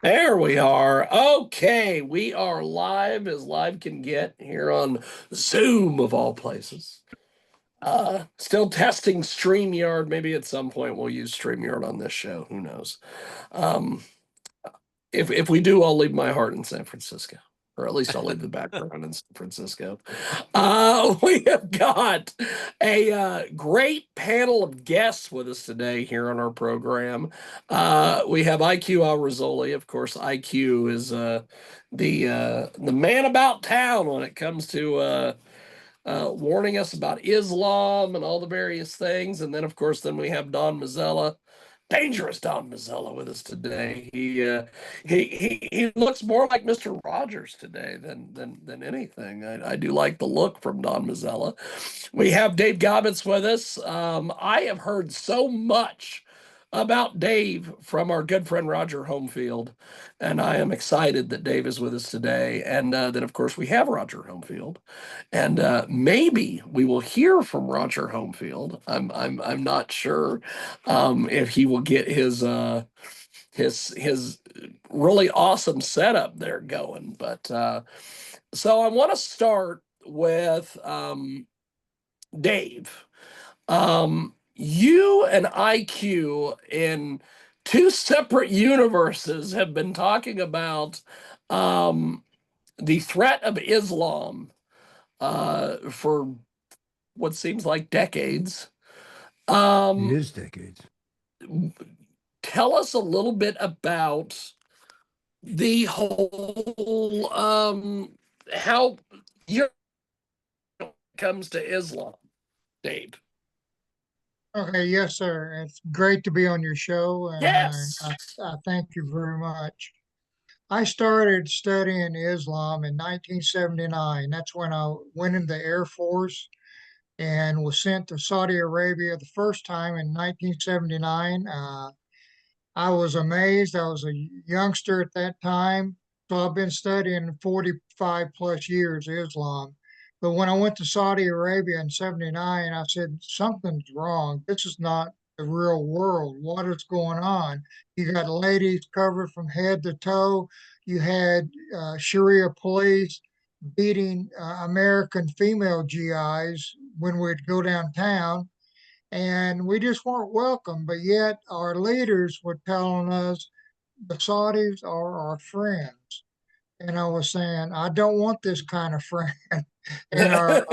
There we are. Okay, we are live as live can get here on Zoom of all places. Still testing StreamYard. Maybe at some point we'll use StreamYard on this show. Who knows? Um, if we do, I'll leave my heart in San Francisco, or at least I'll leave the background in San Francisco. We have got a great panel of guests with us today here on our program. We have IQ Al Rassooli. Of course, IQ is the man about town when it comes to warning us about Islam and all the various things. And then, of course, then we have Don Mazzella, dangerous Don Mazzella, with us today. He looks more like Mister Rogers today than anything. I do like the look from Don Mazzella. We have Dave Gabtz with us. I have heard so much about Dave from our good friend Roger Homefield, and I am excited that Dave is with us today. And then, of course, we have Roger Homefield, and maybe we will hear from Roger Homefield. I'm not sure if he will get his really awesome setup there going. But so I want to start with Dave. You and IQ in two separate universes have been talking about um, the threat of Islam for what seems like decades. It Um, is decades. Tell us a little bit about the whole how Europe comes to Islam, Dave. Okay, yes, sir. It's great to be on your show, and Yes. I thank you very much. I started studying Islam in 1979. That's when I went in the Air Force and was sent to Saudi Arabia the first time in 1979. I was amazed. I was a youngster at that time. So I've been studying 45 plus years Islam. But when I went to Saudi Arabia in 79, I said, something's wrong. This is not the real world. What is going on? You got ladies covered from head to toe. You had Sharia police beating American female GIs when we'd go downtown, and we just weren't welcome. But yet our leaders were telling us the Saudis are our friends. And I was saying, I don't want this kind of friend. And our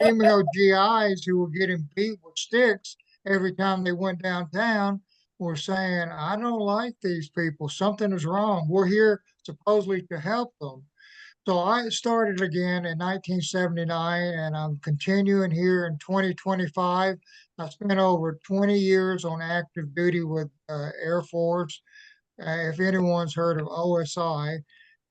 female GIs who were getting beat with sticks every time they went downtown were saying, I don't like these people. Something is wrong. We're here supposedly to help them. So I started again in 1979, and I'm continuing here in 2025. I spent over 20 years on active duty with Air Force. If anyone's heard of OSI,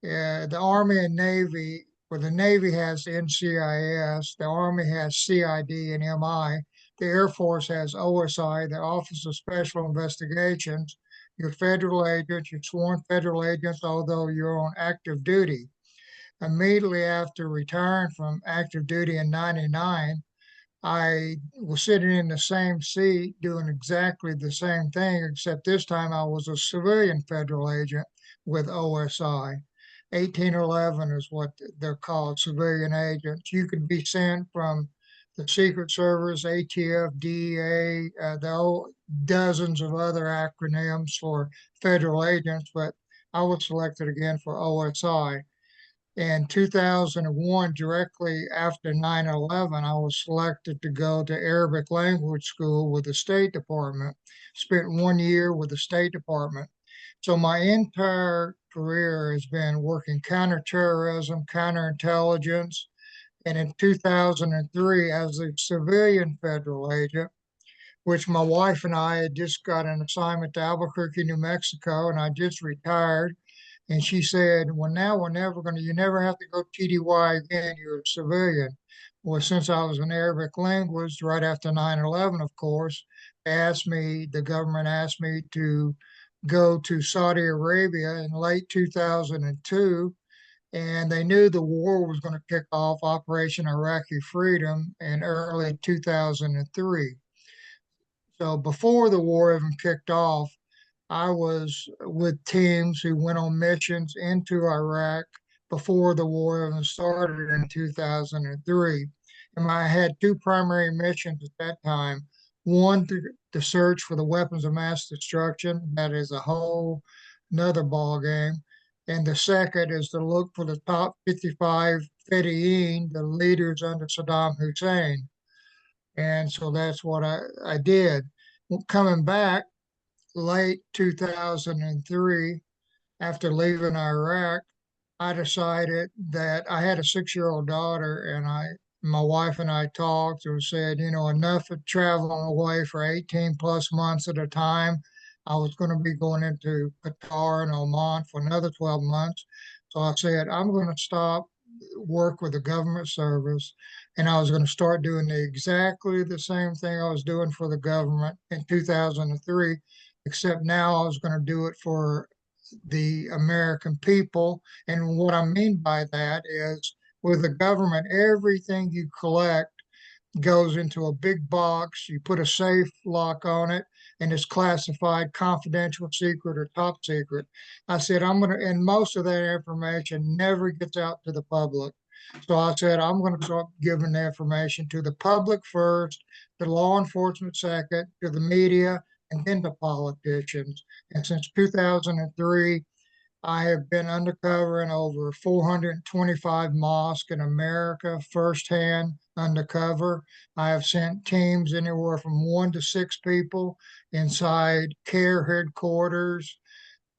the Army and Navy, well, the Navy has NCIS, the Army has CID and MI, the Air Force has OSI, the Office of Special Investigations. You're federal agents, you're sworn federal agents, although you're on active duty. Immediately after retiring from active duty in 99, I was sitting in the same seat doing exactly the same thing, except this time I was a civilian federal agent with OSI. 1811 is what they're called, civilian agents. You could be sent from the Secret Service, ATF, DEA, dozens of other acronyms for federal agents, but I was selected again for OSI. In 2001, directly after 9/11, I was selected to go to Arabic language school with the State Department. Spent 1 year with the State Department. So my entire career has been working counterterrorism, counterintelligence, and in 2003 as a civilian federal agent, which my wife and I had just got an assignment to Albuquerque, New Mexico, and I just retired. And she said, well, now we're never going to, you never have to go TDY again. You're a civilian. Well, since I was in Arabic language right after 9/11, of course, the government asked me to go to Saudi Arabia in late 2002. And they knew the war was going to kick off Operation Iraqi Freedom in early 2003. So before the war even kicked off, I was with teams who went on missions into Iraq before the war even started in 2003. And I had two primary missions at that time. One to search for the weapons of mass destruction. That is a whole another ball game. And the second is to look for the top 55 Fedayeen, the leaders under Saddam Hussein. And so that's what I did. Coming back late 2003, after leaving Iraq, I decided that I had a 6-year-old daughter, and my wife and I talked and said, enough of traveling away for 18 plus months at a time. I was going to be going into Qatar and Oman for another 12 months. So I said, I'm going to stop work with the government service, and I was going to start doing exactly the same thing I was doing for the government in 2003, except now I was going to do it for the American people. And what I mean by that is with the government, everything you collect goes into a big box. You put a safe lock on it, and it's classified confidential, secret, or top secret. I said, and most of that information never gets out to the public. So I said, I'm going to start giving the information to the public first, to law enforcement second, to the media, and then to politicians. And since 2003, I have been undercover in over 425 mosques in America, firsthand undercover. I have sent teams anywhere from 1 to 6 people inside care headquarters,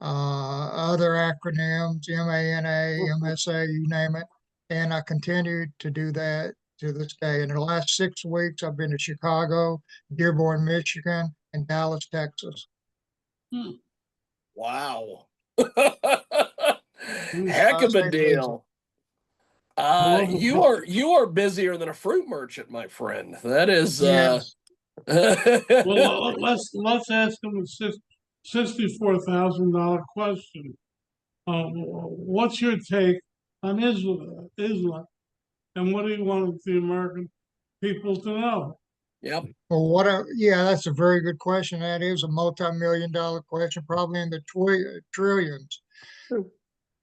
other acronyms, MANA, MSA, you name it. And I continue to do that to this day. In the last 6 weeks, I've been to Chicago, Dearborn, Michigan, and Dallas, Texas. Wow. Heck of I a stay busy. deal. You are busier than a fruit merchant, my friend. That is Yes. Well, let's ask him a $64,000 question. What's your take on Islam, and what do you want the American people to know? Yep. Well, yeah, that's a very good question. That is a multi-million dollar question, probably in the trillions.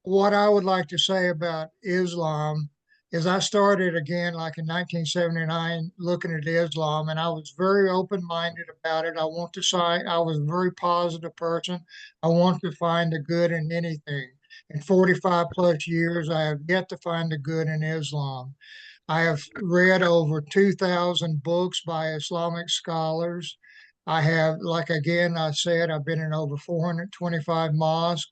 What I would like to say about Islam is I started again like in 1979 looking at Islam, and I was very open-minded about it. I was a very positive person. I want to find the good in anything. In 45 plus years, I have yet to find the good in Islam. I have read over 2,000 books by Islamic scholars. I have, like again, I said, I've been in over 425 mosques.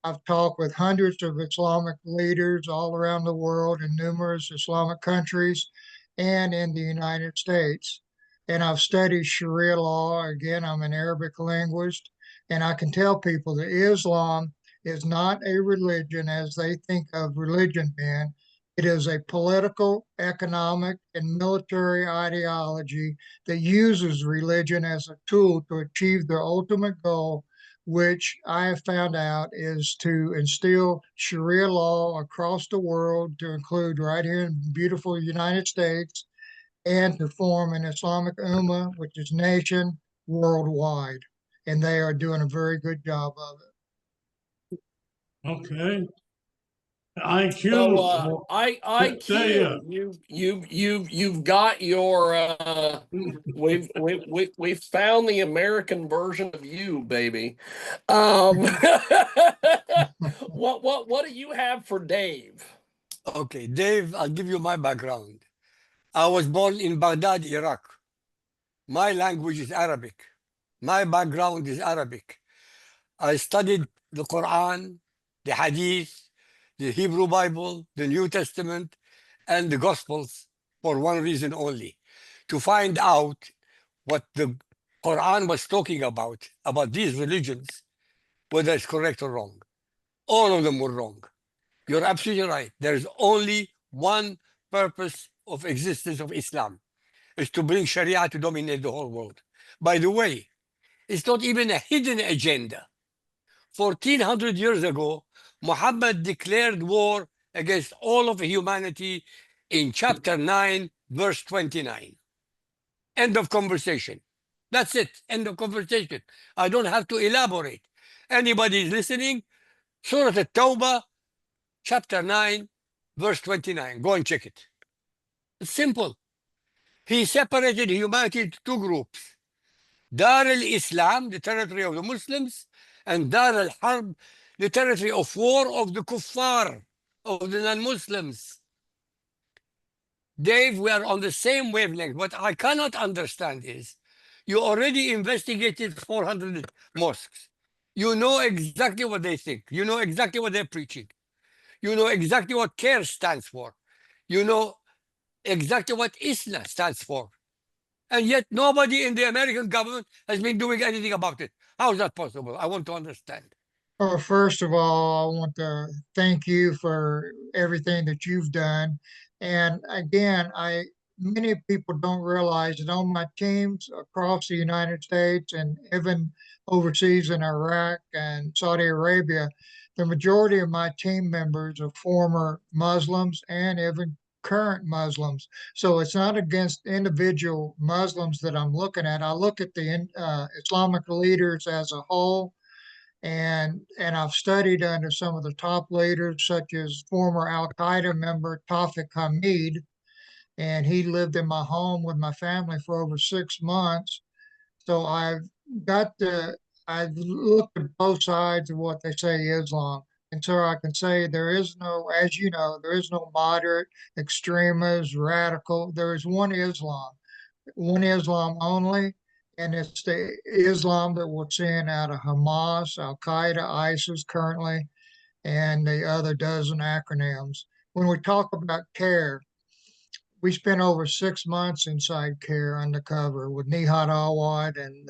I've talked with hundreds of Islamic leaders all around the world in numerous Islamic countries and in the United States. And I've studied Sharia law. Again, I'm an Arabic linguist. And I can tell people that Islam is not a religion as they think of religion being. It is a political, economic, and military ideology that uses religion as a tool to achieve their ultimate goal, which I have found out is to instill Sharia law across the world, to include right here in beautiful United States, and to form an Islamic Ummah, which is nation worldwide. And they are doing a very good job of it. Okay, So IQ. There IQ, you've got your we've found the American version of you, baby. What do you have for Dave? Okay, Dave, I'll give you my background. I was born in Baghdad, Iraq. My language is Arabic. My background is Arabic. I studied the Quran, the Hadith, the Hebrew Bible, the New Testament, and the Gospels for one reason only, to find out what the Quran was talking about these religions, whether it's correct or wrong. All of them were wrong. You're absolutely right. There is only one purpose of existence of Islam, is to bring Sharia to dominate the whole world. By the way, it's not even a hidden agenda. 1400 years ago, Muhammad declared war against all of humanity in chapter 9, verse 29. End of conversation. That's it. End of conversation. I don't have to elaborate. Anybody listening? Surah At-Tawbah, chapter 9, verse 29. Go and check it. It's simple. He separated humanity into two groups. Dar al-Islam, the territory of the Muslims, and Dar al-Harb, the territory of war of the kuffar, of the non-Muslims. Dave, we are on the same wavelength. What I cannot understand is you already investigated 400 mosques. You know exactly what they think. You know exactly what they're preaching. You know exactly what CARE stands for. You know exactly what ISLA stands for. And yet nobody in the American government has been doing anything about it. How is that possible? I want to understand. Well, first of all, I want to thank you for everything that you've done. And again, many people don't realize that on my teams across the United States and even overseas in Iraq and Saudi Arabia, the majority of my team members are former Muslims and even current Muslims. So it's not against individual Muslims that I'm looking at. I look at the Islamic leaders as a whole, and I've studied under some of the top leaders, such as former Al Qaeda member Tawfiq Hamid, and he lived in my home with my family for over 6 months. So got the I've looked at both sides of what they say Islam. And so I can say there is no, as you know, there is no moderate, extremist, radical. There is one Islam only, and it's the Islam that we're seeing out of Hamas, Al Qaeda, ISIS currently, and the other dozen acronyms. When we talk about CARE, we spent over 6 months inside CARE undercover with Nihat Awad and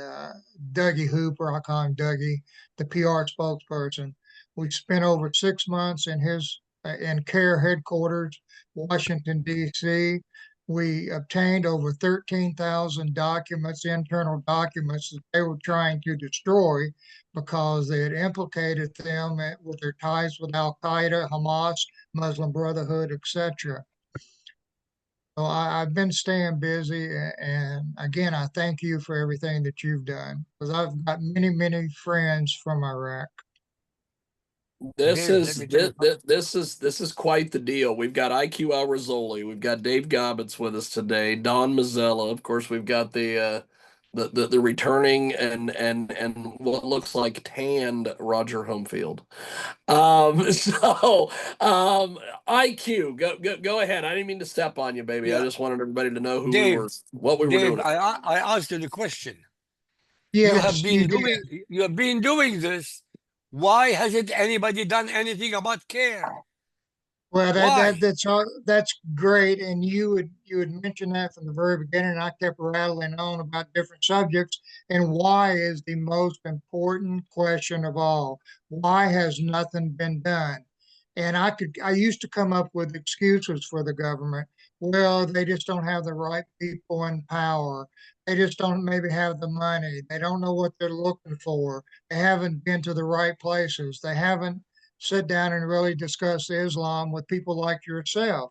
Dougie Hooper. I call him Dougie, the PR spokesperson. We spent over 6 months in CARE headquarters, Washington, D.C. We obtained over 13,000 documents, internal documents that they were trying to destroy because they had implicated them with their ties with Al Qaeda, Hamas, Muslim Brotherhood, etc. So I've been staying busy, and again, I thank you for everything that you've done because I've got many, many friends from Iraq. This Dave, let is me tell you this is quite the deal. We've got IQ Al Rassooli, we've got Dave Gabtz with us today, Don Mazzella, of course. We've got the returning and what looks like tanned Roger Homefield. So IQ, go ahead. I didn't mean to step on you, baby. I yeah, just wanted everybody to know Dave, what we were Dave, doing. I asked you the question. Yes, you did. You have been doing this. Why hasn't anybody done anything about CARE? Well, Why? that's great, and you had mentioned that from the very beginning. And I kept rattling on about different subjects, and why is the most important question of all. Why has nothing been done? And I used to come up with excuses for the government. Well, they just don't have the right people in power. They just don't maybe have the money. They don't know what they're looking for. They haven't been to the right places. They haven't sit down and really discuss Islam with people like yourself.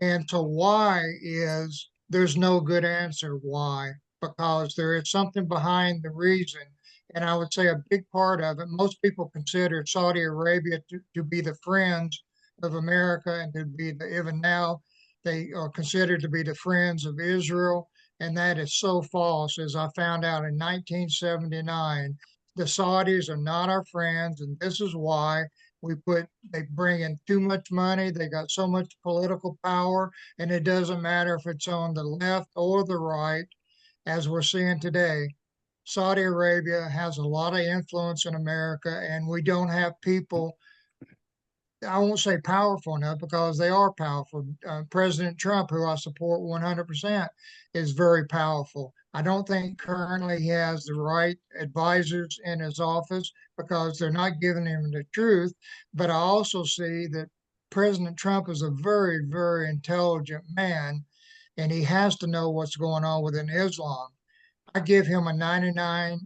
And so why is there's no good answer why? Because there is something behind the reason. And I would say a big part of it, most people consider Saudi Arabia to be the friends of America and to be even now they are considered to be the friends of Israel. And that is so false. As I found out in 1979, the Saudis are not our friends. And this is why they bring in too much money. They got so much political power, and it doesn't matter if it's on the left or the right, as we're seeing today. Saudi Arabia has a lot of influence in America, and we don't have people, I won't say powerful enough because they are powerful. President Trump, who I support 100%, is very powerful. I don't think currently he has the right advisors in his office because they're not giving him the truth. But I also see that President Trump is a very, very intelligent man, and he has to know what's going on within Islam. I give him a 99%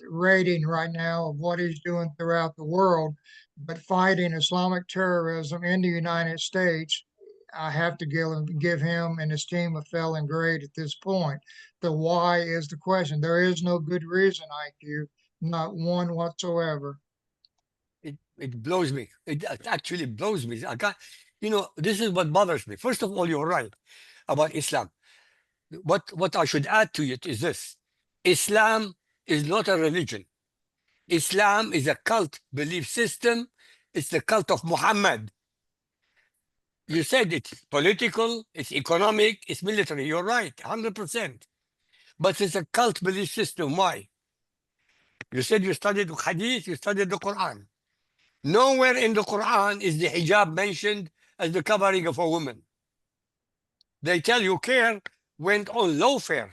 rating right now of what he's doing throughout the world, but fighting Islamic terrorism in the United States, I have to give him and his team a failing grade at this point. The why is the question. There is no good reason, IQ. not one whatsoever. It blows me. It actually blows me. I can't, this is what bothers me. First of all, you're right about Islam. What I should add to it is this: Islam is not a religion. Islam is a cult belief system. It's the cult of Muhammad. You said it's political, it's economic, it's military. You're right, 100%. But it's a cult belief system. Why? You said you studied Hadith, you studied the Quran. Nowhere in the Quran is the hijab mentioned as the covering of a woman. They tell you CARE went on lawfare,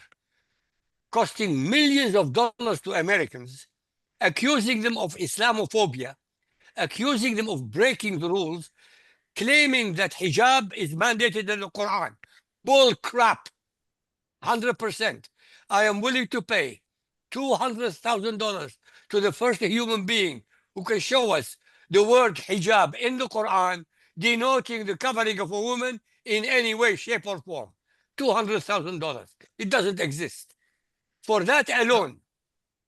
costing millions of dollars to Americans, accusing them of Islamophobia, accusing them of breaking the rules, claiming that hijab is mandated in the Quran. Bull crap. 100%. I am willing to pay $200,000 to the first human being who can show us the word hijab in the Quran denoting the covering of a woman in any way, shape, or form. $200,000. It doesn't exist. For that alone,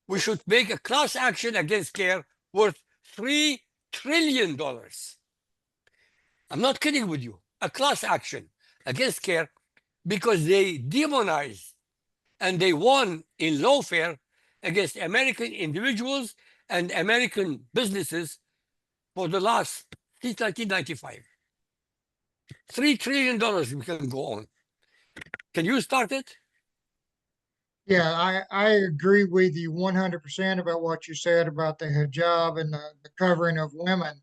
we should make a class action against CARE worth $3 trillion. I'm not kidding with you. A class action against CARE because they demonized and they won in lawfare against American individuals and American businesses for the last, since 1995. $3 trillion we can go on. Can you start it? Yeah, I agree with you 100% about what you said about the hijab and the covering of women.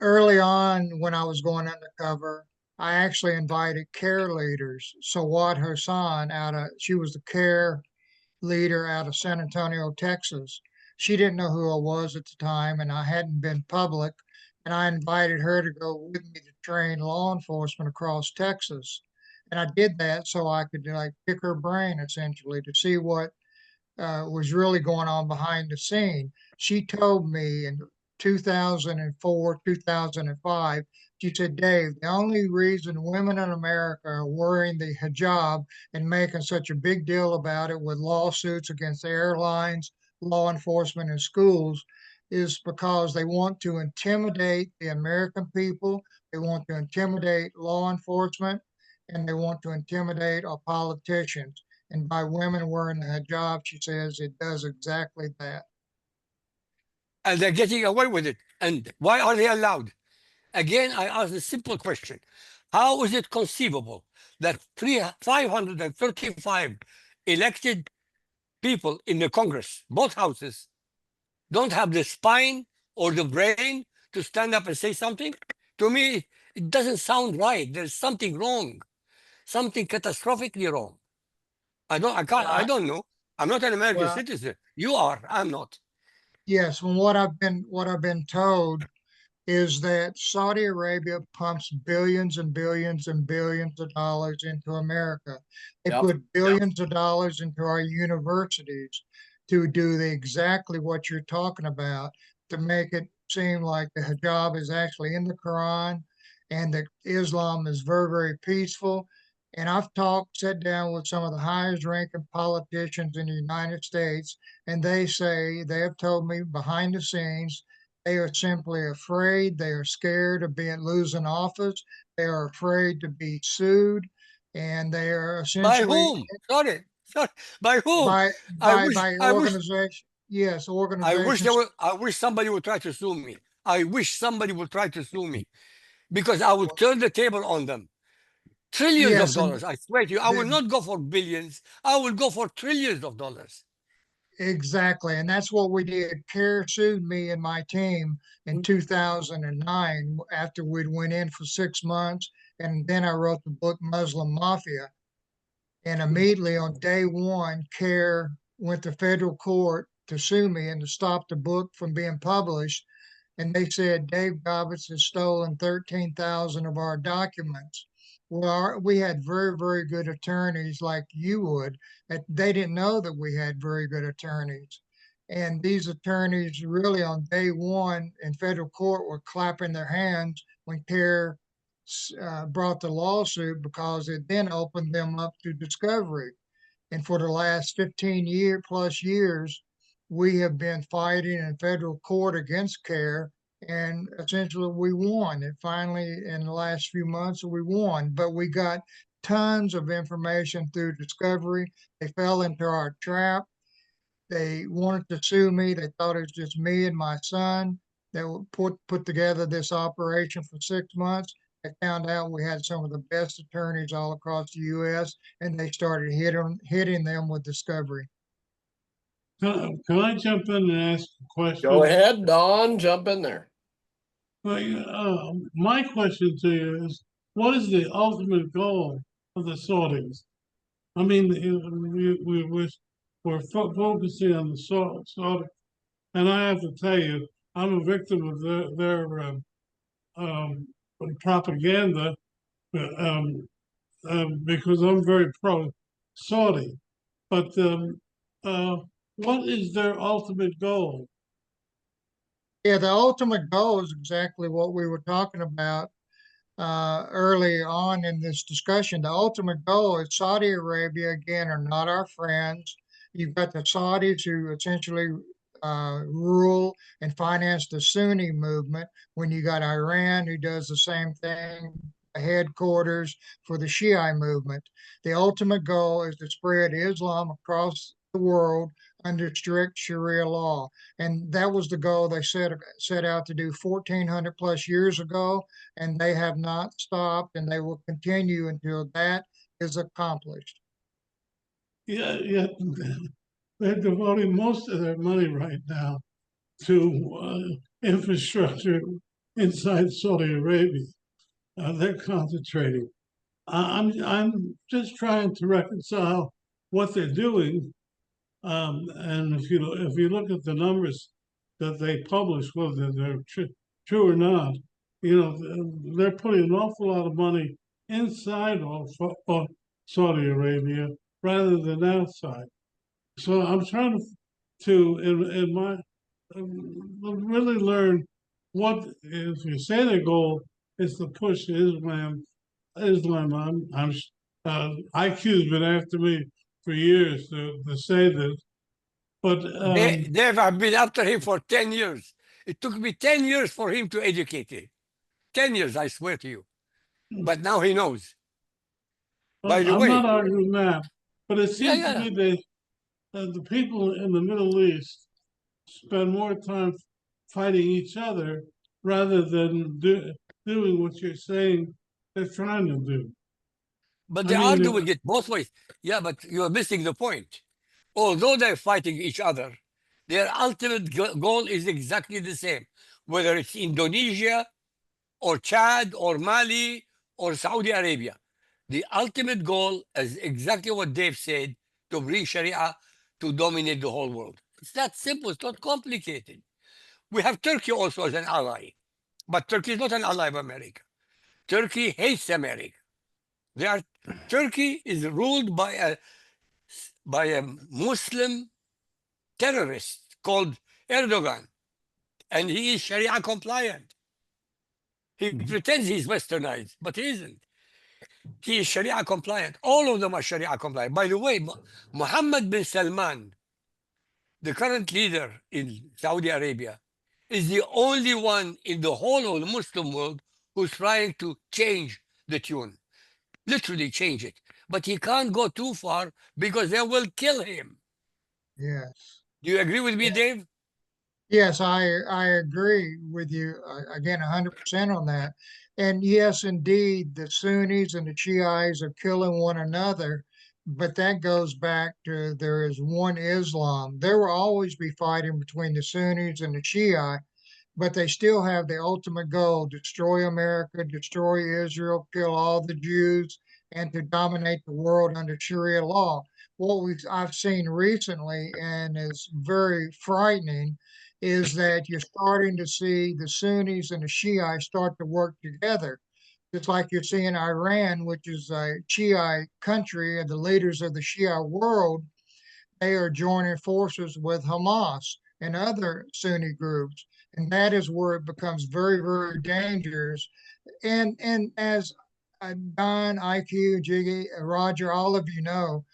Early on, when I was going undercover, I actually invited care leaders. Sawad Hassan she was the care leader out of San Antonio, Texas. She didn't know who I was at the time, and I hadn't been public. And I invited her to go with me to train law enforcement across Texas. And I did that so I could like pick her brain essentially to see what was really going on behind the scene. She told me in 2004, 2005, she said, Dave, the only reason women in America are wearing the hijab and making such a big deal about it with lawsuits against airlines, law enforcement, and schools is because they want to intimidate the American people, they want to intimidate law enforcement, and they want to intimidate our politicians. And by women wearing the hijab, she says it does exactly that. And they're getting away with it. And why are they allowed? Again, I ask a simple question. How is it conceivable that 535 elected people in the Congress, both houses, don't have the spine or the brain to stand up and say something? To me, it doesn't sound right. There's something wrong, something catastrophically wrong. I Well, don't know. I'm not an American well, citizen. You are, I'm not. yes. From what I've been told is that Saudi Arabia pumps billions and billions and billions of dollars into America. They Yep. put billions of dollars into our universities to do exactly what you're talking about, to make it seem like the hijab is actually in the Quran and that Islam is very, very peaceful. And I've sat down with some of the highest ranking politicians in the United States, and they have told me behind the scenes they are simply afraid. They are scared of losing office. They are afraid to be sued, and they are By essentially whom? Sorry. By whom? by I wish, by I wish, organization. Yes, there organizations. were, I wish somebody would try to sue me. I wish somebody would try to sue me because I will turn the table on them. Trillions of Yes, and dollars. I swear to you, I will the, not go for billions. I will go for trillions of dollars. exactly, and that's what we did. CARE sued me and my team in 2009 after we'd went in for 6 months, and then I wrote the book Muslim Mafia. And immediately on day one, CARE went to federal court to sue me and to stop the book from being published. And they said Dave Gabtz has stolen 13,000 of our documents. Well, we had very, very good attorneys like you would. They didn't know that we had very good attorneys. And these attorneys really on day one in federal court were clapping their hands when CARE brought the lawsuit because it then opened them up to discovery. And for the last 15 plus years, we have been fighting in federal court against CARE, and essentially we won. And finally, in the last few months, we won. But we got tons of information through discovery. They fell into our trap. They wanted to sue me. They thought it was just me and my son that would put together this operation for 6 months. They found out we had some of the best attorneys all across the U.S., and they started hitting them with discovery. Can I jump in and ask a question? Go ahead, Don, jump in there. My question to you is, what is the ultimate goal of the Saudis? I mean, we're focusing on the Saudis, and I have to tell you, I'm a victim of their propaganda because I'm very pro-Saudi. But what is their ultimate goal? Yeah, the ultimate goal is exactly what we were talking about early on in this discussion. The ultimate goal is Saudi Arabia, again, are not our friends. You've got the Saudis who essentially rule and finance the Sunni movement, when you got Iran who does the same thing, headquarters for the Shiite movement. The ultimate goal is to spread Islam across the world under strict Sharia law. And that was the goal they set out to do 1,400 plus years ago, and they have not stopped, and they will continue until that is accomplished. Yeah, they're devoting most of their money right now to infrastructure inside Saudi Arabia. They're concentrating. I'm just trying to reconcile what they're doing, and if you look at the numbers that they publish, whether they're true or not, they're putting an awful lot of money inside of Saudi Arabia rather than outside. So I'm trying to in my really learn what, if you say their goal is to push Islam. IQ's been after me for years to say this, but Dave, I've been after him for 10 years. It took me 10 years for him to educate him. 10 years, I swear to you. But now he knows. By the I'm not way, arguing that. But it yeah, seems to yeah. me the people in the Middle East spend more time fighting each other rather than doing what you're saying they're trying to do. But I they are mean, doing it both ways. Yeah, but you're missing the point. Although they're fighting each other, their ultimate goal is exactly the same, whether it's Indonesia or Chad or Mali or Saudi Arabia. The ultimate goal is exactly what Dave said, to bring Sharia to dominate the whole world. It's that simple, it's not complicated. We have Turkey also as an ally, but Turkey is not an ally of America. Turkey hates America. Turkey is ruled by a Muslim terrorist called Erdogan, and he is Sharia compliant. He pretends he's westernized, but he isn't. He is Sharia compliant. All of them are Sharia compliant. By the way, Mohammed bin Salman, the current leader in Saudi Arabia, is the only one in the whole of the Muslim world who's trying to change the tune, literally change it. But he can't go too far because they will kill him. Yes. Do you agree with me, Dave? Yes, I agree with you again 100% on that. And yes, indeed, the Sunnis and the Shiites are killing one another, but that goes back to there is one Islam. There will always be fighting between the Sunnis and the Shiite, but they still have the ultimate goal: destroy America, destroy Israel, kill all the Jews, and to dominate the world under Sharia law. I've seen recently, and is very frightening, is that you're starting to see the Sunnis and the Shiites start to work together. Just like you're seeing Iran, which is a Shiite country, and the leaders of the Shia world, they are joining forces with Hamas and other Sunni groups. And that is where it becomes very, very dangerous. And as Don, IQ, Jiggy, Roger, all of you know,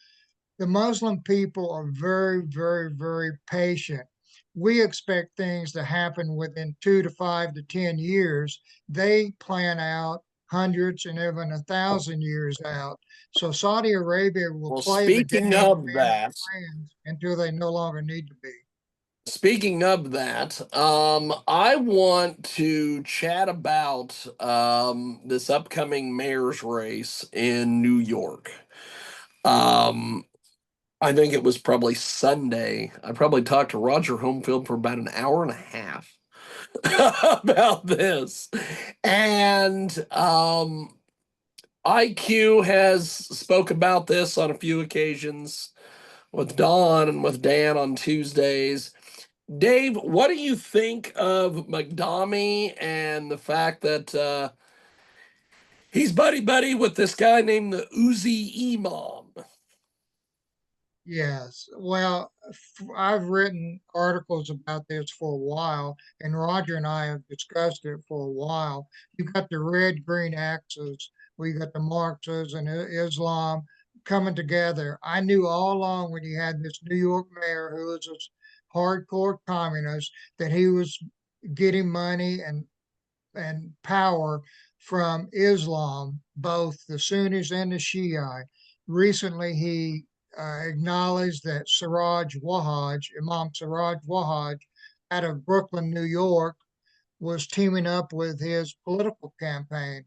The Muslim people are very, very, very patient. We expect things to happen within 2 to 5 to 10 years. They plan out hundreds and even 1,000 years out. So Saudi Arabia will Well, play the game speaking of being that, friends until they no longer need to be. I want to chat about this upcoming mayor's race in New York. Um, I think it was probably Sunday. I probably talked to Roger Homefield for about an hour and a half about this. And IQ has spoke about this on a few occasions with Don and with Dan on Tuesdays. Dave, what do you think of McDomi and the fact that he's buddy buddy with this guy named the Uzi Imam? Yes. Well, I've written articles about this for a while, and Roger and I have discussed it for a while. You've got the red green axis, we got the Marxists and Islam coming together. I knew all along when you had this New York mayor who was a hardcore communist that he was getting money and power from Islam, both the Sunnis and the Shia. Recently, he acknowledged that Imam Siraj Wahaj, out of Brooklyn, New York, was teaming up with his political campaign.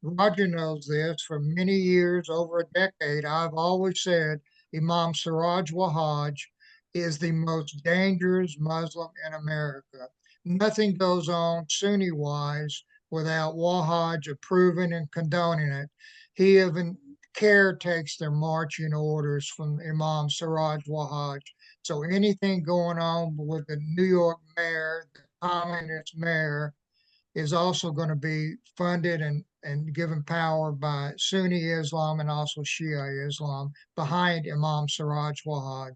Roger knows this. For many years, over a decade, I've always said Imam Siraj Wahaj is the most dangerous Muslim in America. Nothing goes on Sunni wise without Wahaj approving and condoning it. He even caretakes their marching orders from Imam Siraj Wahaj. So anything going on with the New York mayor, the communist mayor, is also going to be funded and given power by Sunni Islam and also Shia Islam behind Imam Siraj Wahaj.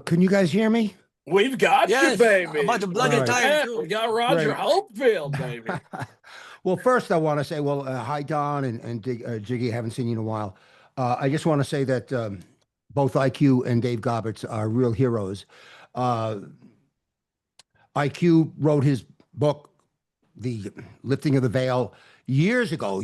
Can you guys hear me? We've got you, Yes, about baby. the Look bloody at All right. time that. too. We got Roger Great. Hopefield, baby. Well, first I want to say, hi Don and Jiggy. Haven't seen you in a while. I just want to say that both IQ and Dave Gabtz are real heroes. IQ wrote his book, The Lifting of the Veil, years ago,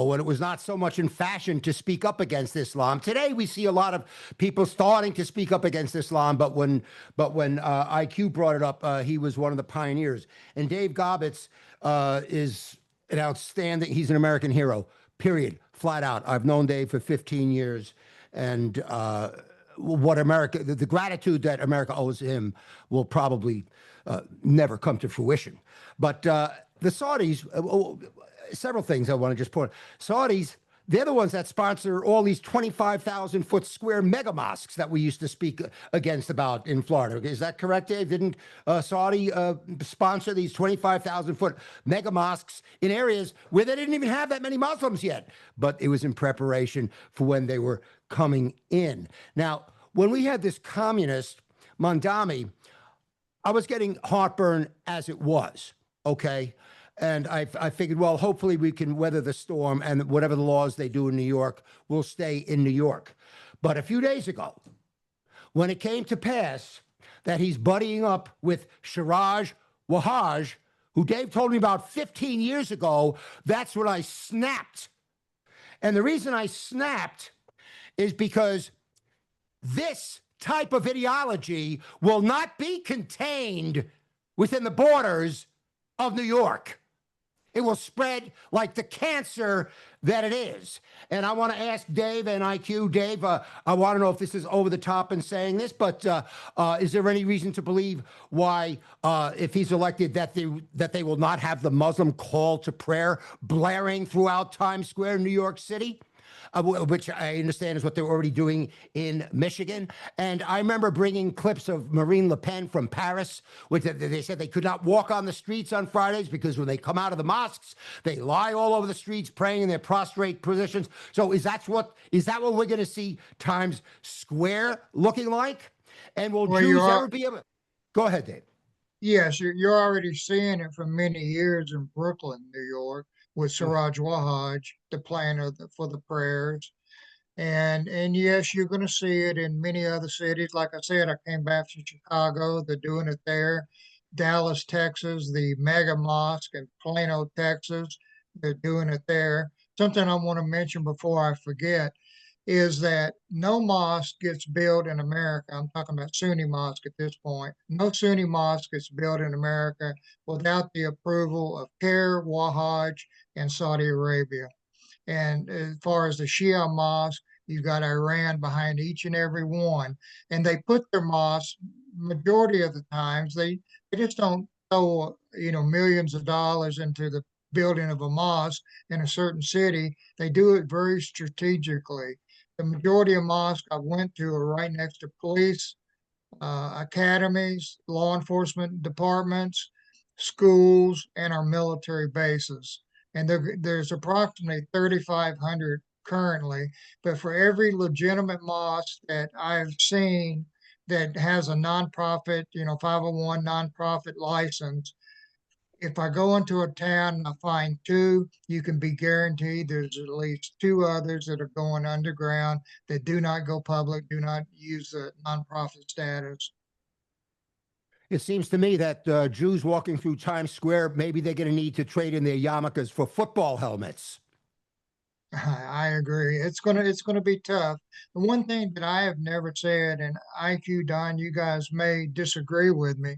when it was not so much in fashion to speak up against Islam. Today we see a lot of people starting to speak up against Islam, but when IQ brought it up, he was one of the pioneers. And Dave Gabtz is an outstanding, he's an American hero, period, flat out. I've known Dave for 15 years, and what America, the gratitude that America owes him will probably never come to fruition. But the Saudis, several things I want to just point. Saudis, they're the ones that sponsor all these 25,000-foot square mega mosques that we used to speak against about in Florida. Is that correct, Dave? Didn't Saudi sponsor these 25,000-foot mega mosques in areas where they didn't even have that many Muslims yet? But it was in preparation for when they were coming in. Now, when we had this communist, Mandami, I was getting heartburn as it was, okay? And I figured, well, hopefully we can weather the storm and whatever the laws they do in New York will stay in New York. But a few days ago, when it came to pass that he's buddying up with Siraj Wahaj, who Dave told me about 15 years ago, that's when I snapped. And the reason I snapped is because this type of ideology will not be contained within the borders of New York. It will spread like the cancer that it is. And I want to ask Dave and IQ. Dave, I want to know if this is over the top in saying this, but is there any reason to believe why, if he's elected, that they will not have the Muslim call to prayer blaring throughout Times Square, New York City? Which I understand is what they're already doing in Michigan. And I remember bringing clips of Marine Le Pen from Paris, which they said they could not walk on the streets on Fridays because when they come out of the mosques, they lie all over the streets praying in their prostrate positions. So is that what we're going to see Times Square looking like? And will Jews ever be able? Go ahead, Dave. Yes, you're already seeing it for many years in Brooklyn, New York, with Siraj Wahaj, the planner for the prayers. And yes, you're going to see it in many other cities. Like I said, I came back from Chicago. They're doing it there. Dallas, Texas, the mega mosque in Plano, Texas. They're doing it there. Something I want to mention before I forget is that no mosque gets built in America. I'm talking about Sunni mosque at this point. No Sunni mosque gets built in America without the approval of CAIR, Wahaj, and Saudi Arabia. And as far as the Shia mosque, you've got Iran behind each and every one. And they put their mosques, majority of the times, they just don't throw, millions of dollars into the building of a mosque in a certain city. They do it very strategically. The majority of mosques I went to are right next to police academies, law enforcement departments, schools, and our military bases. And there's approximately 3,500 currently. But for every legitimate mosque that I've seen that has a nonprofit, 501 nonprofit license, if I go into a town and I find two, you can be guaranteed there's at least two others that are going underground that do not go public, do not use the nonprofit status. It seems to me that Jews walking through Times Square, maybe they're going to need to trade in their yarmulkes for football helmets. I agree. It's gonna be tough. The one thing that I have never said, and IQ Don, you guys may disagree with me,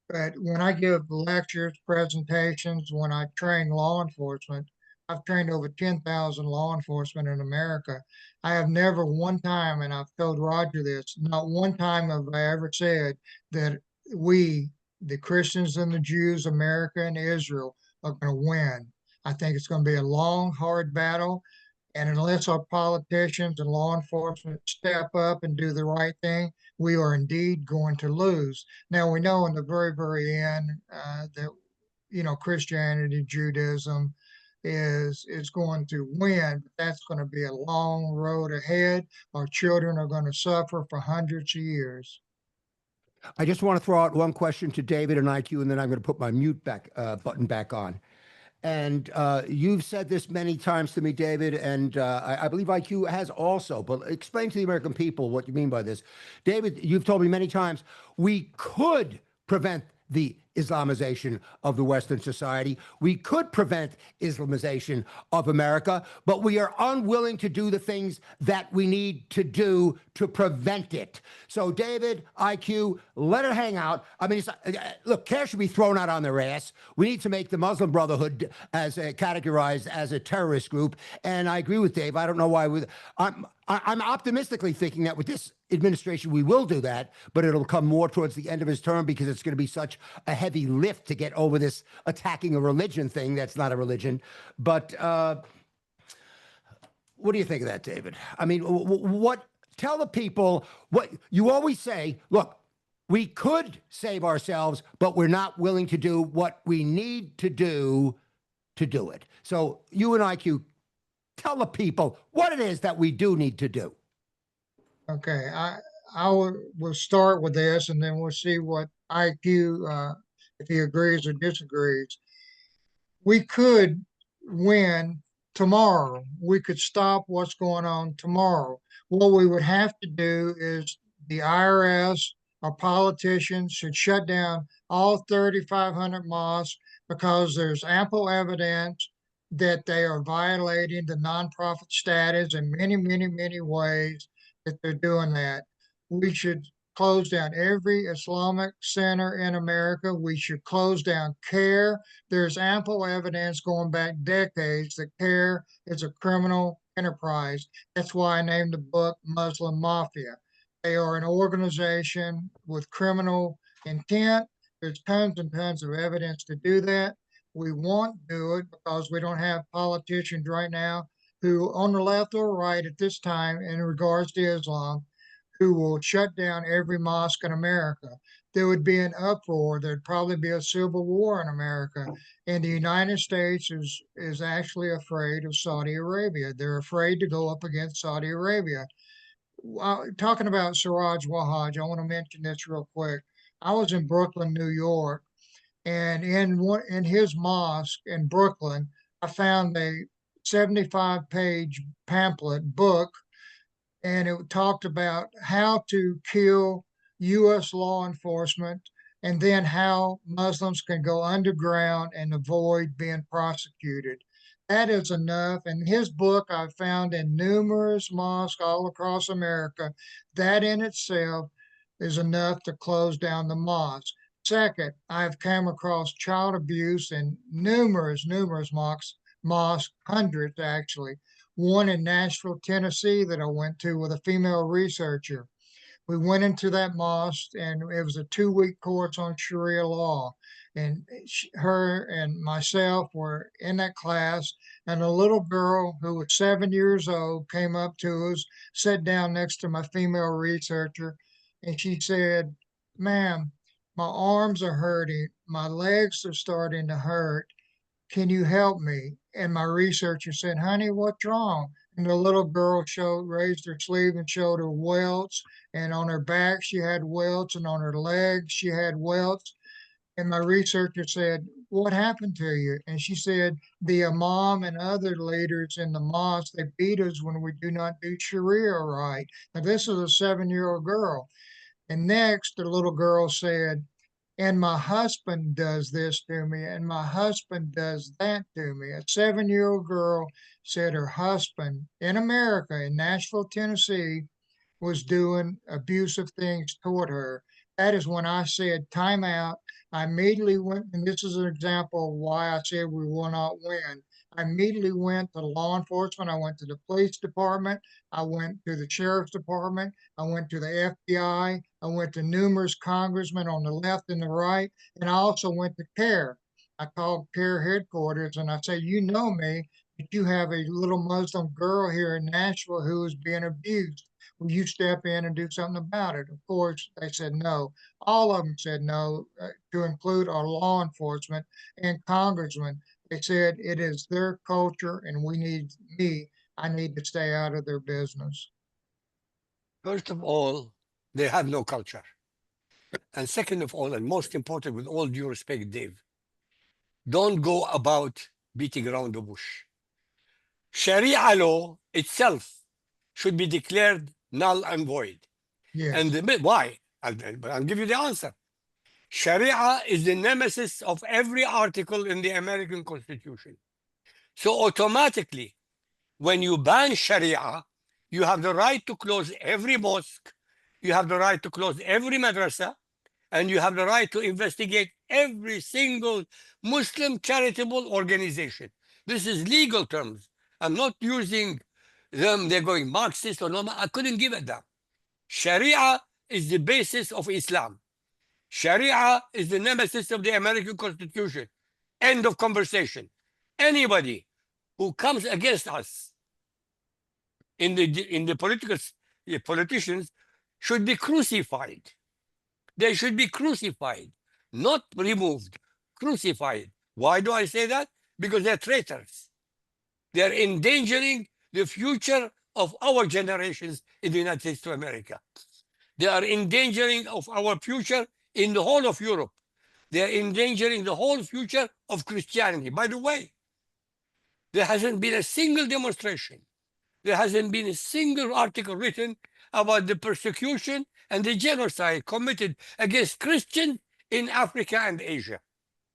but when I give lectures, presentations, when I train law enforcement, I've trained over 10,000 law enforcement in America. I have never one time, and I've told Roger this, not one time have I ever said that we, the Christians and the Jews, America and Israel, are going to win. I think it's going to be a long, hard battle. And unless our politicians and law enforcement step up and do the right thing, we are indeed going to lose. Now, we know in the very, very end that, Christianity, Judaism is going to win, but that's going to be a long road ahead. Our children are going to suffer for hundreds of years. I just want to throw out one question to David and IQ, and then I'm going to put my mute button back on. And you've said this many times to me, David, and I believe IQ has also, but explain to the American people what you mean by this. David, you've told me many times we could prevent the Islamization of the Western society. We could prevent Islamization of America, but we are unwilling to do the things that we need to do to prevent it. So, David, IQ, let it hang out. I mean, look, cash should be thrown out on their ass. We need to make the Muslim Brotherhood as categorized as a terrorist group. And I agree with Dave. I don't know why. I'm optimistically thinking that with this administration, we will do that, but it'll come more towards the end of his term because it's going to be such a heavy lift to get over this attacking a religion thing that's not a religion. But what do you think of that, David? I mean, tell the people what you always say. Look, we could save ourselves, but we're not willing to do what we need to do it. So you and IQ, tell the people what it is that we do need to do. Okay, I will start with this, and then we'll see what IQ if he agrees or disagrees. We could win tomorrow. We could stop what's going on tomorrow. What we would have to do is the IRS, our politicians should shut down all 3,500 mosques because there's ample evidence that they are violating the nonprofit status in many, many, many ways that they're doing that. We should close down every Islamic center in America. We should close down CAIR. There's ample evidence going back decades that CAIR is a criminal enterprise. That's why I named the book Muslim Mafia. They are an organization with criminal intent. There's tons and tons of evidence to do that. We won't do it because we don't have politicians right now who, on the left or right at this time, in regards to Islam, who will shut down every mosque in America. There would be an uproar. There'd probably be a civil war in America. And the United States is actually afraid of Saudi Arabia. They're afraid to go up against Saudi Arabia. Talking about Siraj Wahaj, I want to mention this real quick. I was in Brooklyn, New York, and in his mosque in Brooklyn, I found a 75-page pamphlet book and it talked about how to kill U.S. law enforcement, and then how Muslims can go underground and avoid being prosecuted. That is enough. And his book I found in numerous mosques all across America. That in itself is enough to close down the mosque. Second, I've come across child abuse in numerous mosques, hundreds actually. One in Nashville, Tennessee, that I went to with a female researcher. We went into that mosque, and it was a 2-week course on Sharia law. And her and myself were in that class, and a little girl who was 7 years old came up to us, sat down next to my female researcher, and she said, "Ma'am, my arms are hurting, my legs are starting to hurt. Can you help me?" And my researcher said, "Honey, what's wrong?" And the little girl raised her sleeve and showed her welts. And on her back, she had welts, and on her legs, she had welts. And my researcher said, "What happened to you?" And she said, "The imam and other leaders in the mosque, they beat us when we do not do Sharia right." Now, this is a 7-year-old girl. And next, the little girl said, "And my husband does this to me, and my husband does that to me." A 7-year-old girl said her husband in America, in Nashville, Tennessee, was doing abusive things toward her. That is when I said, "Time out." I immediately went, and this is an example of why I said we will not win. I immediately went to law enforcement. I went to the police department. I went to the sheriff's department. I went to the FBI. I went to numerous congressmen on the left and the right. And I also went to CARE. I called CARE headquarters and I said, "You know me, but you have a little Muslim girl here in Nashville who is being abused. Will you step in and do something about it?" Of course, they said no. All of them said no, to include our law enforcement and congressmen. They said it is their culture and I need to stay out of their business. First of all, they have no culture. And second of all, and most important, with all due respect, Dave, don't go about beating around the bush. Sharia law itself should be declared null and void. Yes. And why? I'll give you the answer. Sharia is the nemesis of every article in the American Constitution. So automatically, when you ban Sharia, you have the right to close every mosque, you have the right to close every madrasa, and you have the right to investigate every single Muslim charitable organization. This is legal terms. I'm not using them, they're going Marxist or no, I couldn't give a damn. Sharia is the basis of Islam. Sharia is the nemesis of the American Constitution. End of conversation. Anybody who comes against us in the politicians should be crucified. They should be crucified, not removed, crucified. Why do I say that? Because they're traitors. They're endangering the future of our generations in the United States of America. They are endangering of our future in the whole of Europe. They are endangering the whole future of Christianity. By the way, there hasn't been a single demonstration. There hasn't been a single article written about the persecution and the genocide committed against Christians in Africa and Asia.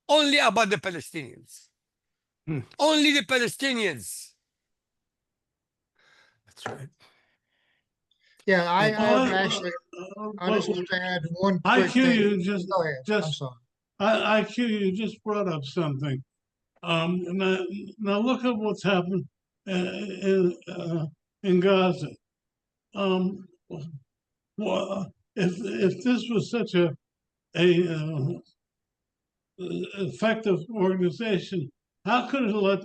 Only about the Palestinians. Only the Palestinians. That's right. Yeah, I just Well, want to add one quick IQ, thing. you Go ahead. I'm sorry. IQ, you just brought up something. Now look at what's happened in Gaza. Well, if this was such a effective organization, how could it let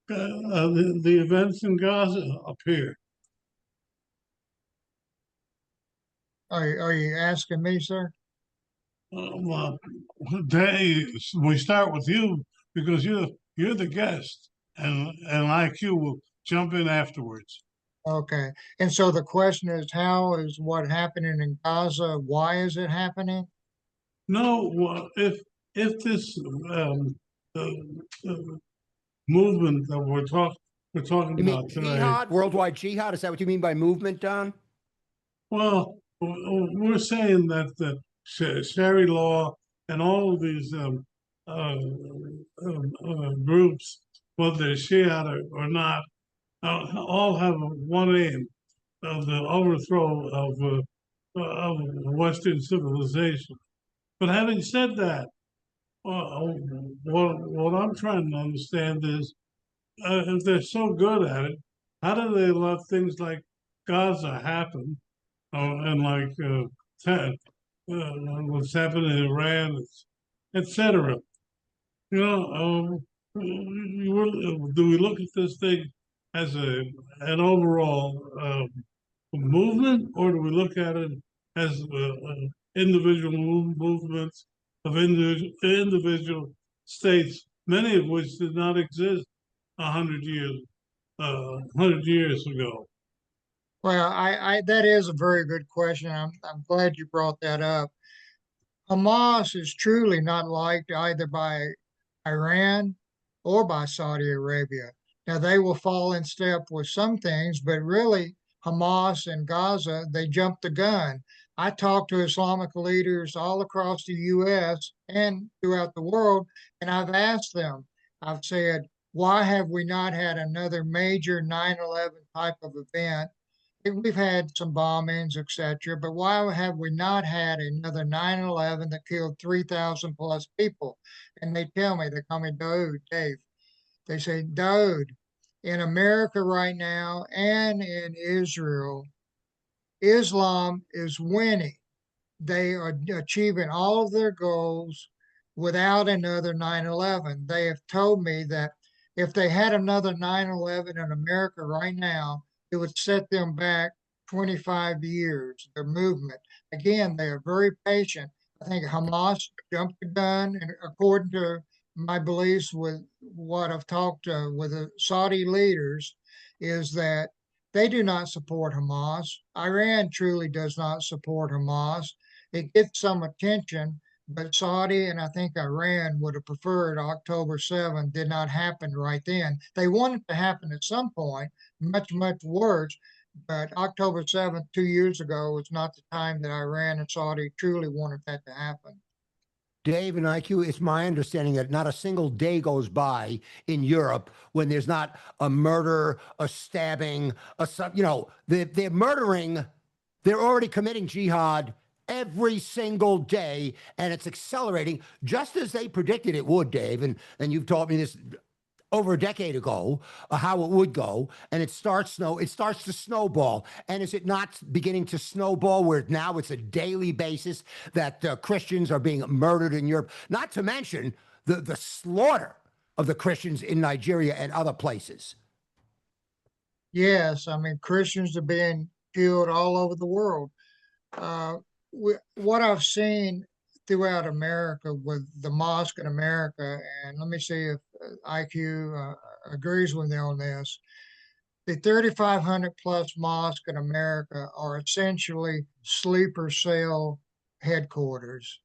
the events in Gaza appear? Are you asking me, sir? Well, we start with you because you're the guest, and IQ will jump in afterwards. Okay. And so the question is, how is what happening in Gaza? Why is it happening? No, well, if this uh, uh, movement that we're talking You mean about today. jihad, worldwide jihad? Is that what you mean by movement, Don? Well, we're saying that the Shari law and all of these groups, whether they're Shiite or not, all have one aim of the overthrow of Western civilization. But having said that, what I'm trying to understand is if they're so good at it, how do they let things like Gaza happen and like what's happening in Iran, etc.? You know, do we look at this thing as an overall movement, or do we look at it as individual movements of individual states, many of which did not exist 100 years 100 years ago? Well, that is a very good question. I'm glad you brought that up. Hamas is truly not liked either by Iran or by Saudi Arabia. Now, they will fall in step with some things, but really, Hamas and Gaza, they jumped the gun. I talked to Islamic leaders all across the U.S. and throughout the world, and I've asked them, I've said, why have we not had another major 9/11 type of event? We've had some bombings, etc., but why have we not had another 9/11 that killed 3,000 plus people? And they tell me, they call me Dave. They say, Dude, in America right now and in Israel, Islam is winning. They are achieving all of their goals without another 9/11. They have told me that if they had another 9/11 in America right now, it would set them back 25 years, their movement. Again, they are very patient. I think Hamas jumped the gun, and according to my beliefs with what I've talked with the Saudi leaders, is that they do not support Hamas. Iran truly does not support Hamas. It gets some attention, but Saudi and I think Iran would have preferred October 7th did not happen right then. They want it to happen at some point, much, much worse. But October 7th, 2 years ago, was not the time that Iran and Saudi truly wanted that to happen. Dave and IQ, it's my understanding that not a single day goes by in Europe when there's not a murder, a stabbing, they're murdering, they're already committing jihad every single day, and it's accelerating just as they predicted it would, Dave. And you've taught me this over a decade ago, how it would go, and it starts to snowball. And is it not beginning to snowball where now it's a daily basis that Christians are being murdered in Europe? Not to mention the slaughter of the Christians in Nigeria and other places. Yes, I mean, Christians are being killed all over the world. What I've seen throughout America with the mosque in America, and let me see if IQ agrees with me on this. The 3,500 plus mosques in America are essentially sleeper cell headquarters.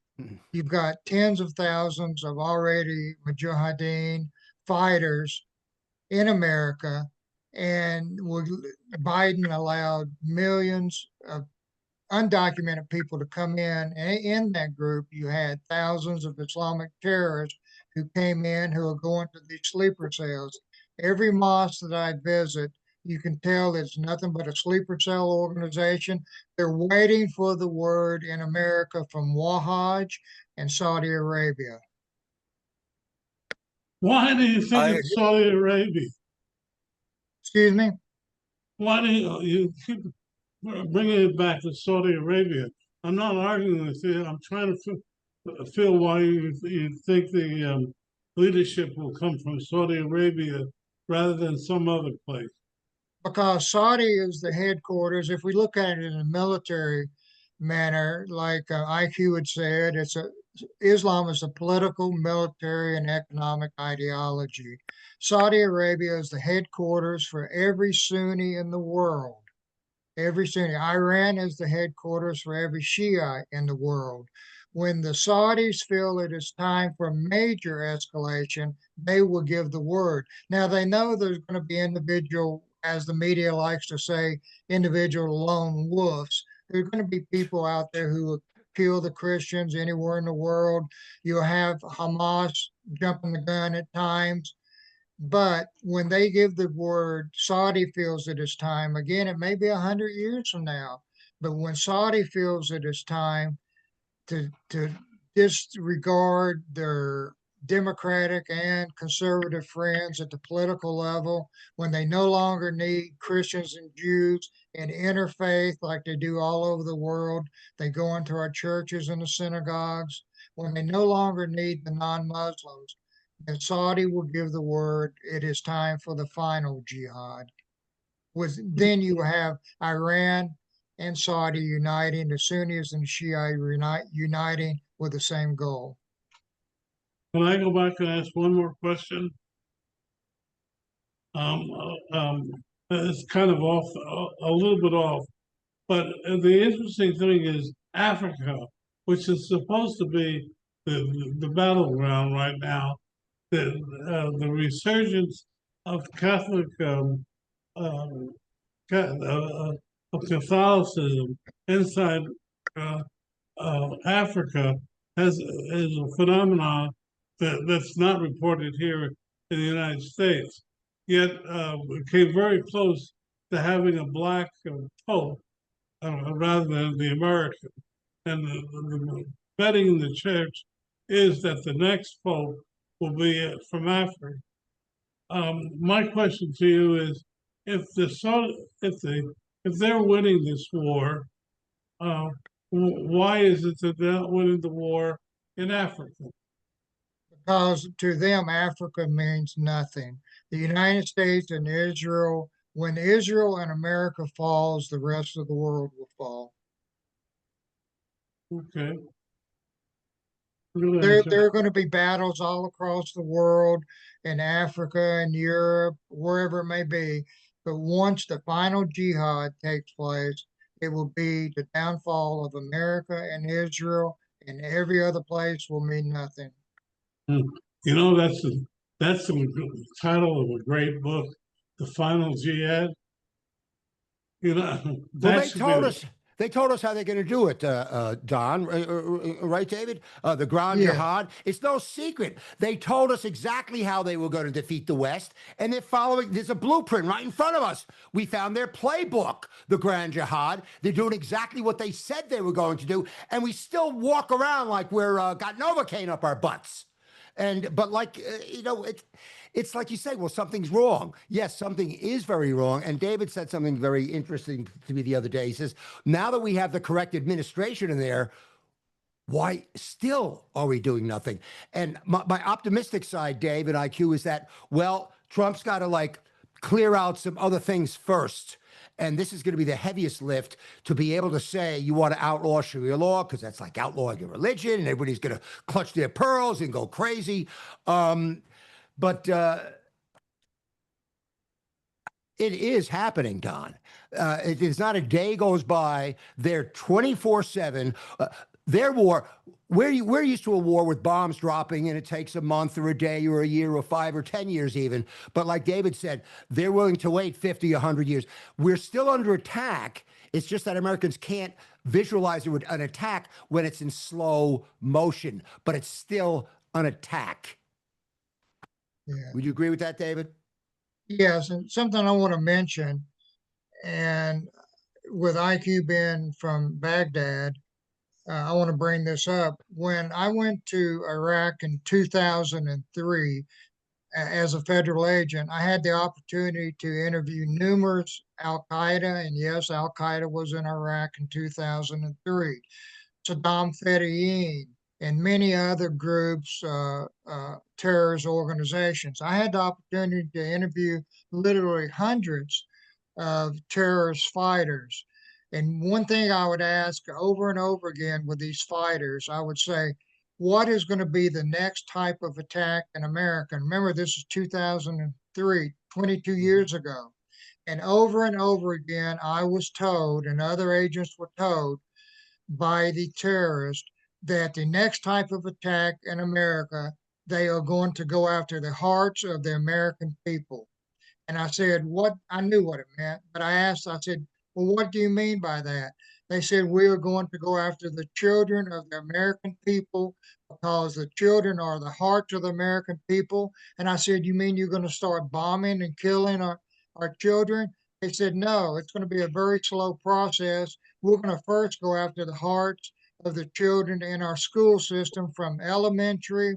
You've got tens of thousands of already mujahideen fighters in America, and Biden allowed millions of undocumented people to come in. And in that group, you had thousands of Islamic terrorists who came in who are going to these sleeper cells. Every mosque that I visit, you can tell it's nothing but a sleeper cell organization. They're waiting for the word in America from Wahaj and Saudi Arabia. Why do you think it's Saudi Arabia? Excuse me? Why do you keep bringing it back to Saudi Arabia? I'm not arguing with you. I'm trying to feel why you think the leadership will come from Saudi Arabia rather than some other place. Because Saudi is the headquarters. If we look at it in a military manner, like IQ had said, Islam is a political, military, and economic ideology. Saudi Arabia is the headquarters for every Sunni in the world. Every Sunni. Iran is the headquarters for every Shia in the world. When the Saudis feel it is time for major escalation, they will give the word. Now, they know there's going to be individual, as the media likes to say, individual lone wolves. There are going to be people out there who will kill the Christians anywhere in the world. You'll have Hamas jumping the gun at times. But when they give the word, Saudi feels it is time. Again, it may be 100 years from now, but when Saudi feels it is time to disregard their Democratic and conservative friends at the political level, when they no longer need Christians and Jews and interfaith like they do all over the world, they go into our churches and the synagogues, when they no longer need the non-Muslims, and Saudi will give the word, it is time for the final jihad. Then you have Iran and Saudi uniting, the Sunnis and Shia uniting with the same goal. Can I go back and ask one more question? Um, it's kind of off, a little bit off, but the interesting thing is Africa, which is supposed to be the battleground right now. The resurgence of Catholic of Catholicism inside uh, Africa is a phenomenon that's not reported here in the United States. Yet it came very close to having a black pope rather than the American. And the betting in the church is that the next pope will be from Africa. My question to you is, if if they're winning this war, uh, why is it that they're not winning the war in Africa? Because to them, Africa means nothing. The United States and Israel, when Israel and America falls, the rest of the world will fall. Okay. There are going to be battles all across the world, in Africa and Europe, wherever it may be. But once the final jihad takes place, it will be the downfall of America and Israel, and every other place will mean nothing. You know, that's the title of a great book, The Final Jihad. You know, Well, that should be they told us how they're going to do it, Don, right, David? The ground Yeah. jihad. It's no secret. They told us exactly how they were going to defeat the West, and they're following. There's a blueprint right in front of us. We found their playbook, the grand jihad. They're doing exactly what they said they were going to do, and we still walk around like we're got Novocaine up our butts. But like it's like you say, well, something's wrong. Yes, something is very wrong. And David said something very interesting to me the other day. He says, now that we have the correct administration in there, why still are we doing nothing? And my optimistic side, Dave and IQ, is that, well, Trump's got to like clear out some other things first. And this is going to be the heaviest lift to be able to say you want to outlaw Sharia law because that's like outlawing a religion and everybody's going to clutch their pearls and go crazy. But it is happening, Don. It is not a day goes by. They're 24/7. Their war, we're used to a war with bombs dropping and it takes a month or a day or a year or 5 or 10 years even. But like David said, they're willing to wait 50, 100 years. We're still under attack. It's just that Americans can't visualize an attack when it's in slow motion, but it's still an attack. Yeah. Would you agree with that, David? Yes, and something I want to mention, and with IQ being from Baghdad, I want to bring this up. When I went to Iraq in 2003 as a federal agent, I had the opportunity to interview numerous Al Qaeda, and yes, Al Qaeda was in Iraq in 2003. Saddam Fedayeen, and many other groups, terrorist organizations. I had the opportunity to interview literally hundreds of terrorist fighters. And one thing I would ask over and over again with these fighters, I would say, what is going to be the next type of attack in America? And remember, this is 2003, 22 years ago. And over again, I was told, and other agents were told by the terrorists, that the next type of attack in America, they are going to go after the hearts of the American people. And I said, what? I knew what it meant, but I said, well, what do you mean by that? They said, we are going to go after the children of the American people because the children are the hearts of the American people. And I said, you mean you're going to start bombing and killing our children? They said, no, it's going to be a very slow process. We're going to first go after the hearts of the children in our school system from elementary,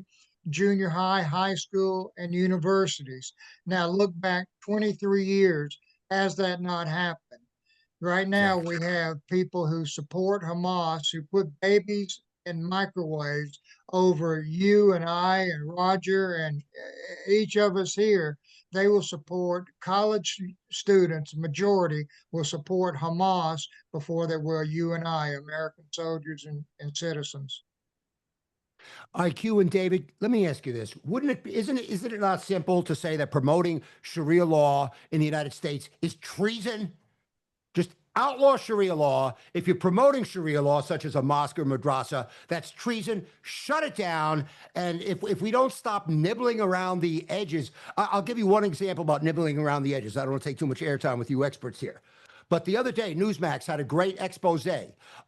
junior high, high school, and universities. Now look back 23 years. Has that not happened? Right now, we have people who support Hamas who put babies in microwaves over you and I and Roger and each of us here. They will support college students, majority will support Hamas before they will you and I, American soldiers and citizens. IQ and David, let me ask you this. Isn't it not simple to say that promoting Sharia law in the United States is treason? Just outlaw Sharia law. If you're promoting Sharia law, such as a mosque or madrasa, that's treason. Shut it down. And if we don't stop nibbling around the edges, I'll give you one example about nibbling around the edges. I don't want to take too much airtime with you experts here. But the other day, Newsmax had a great expose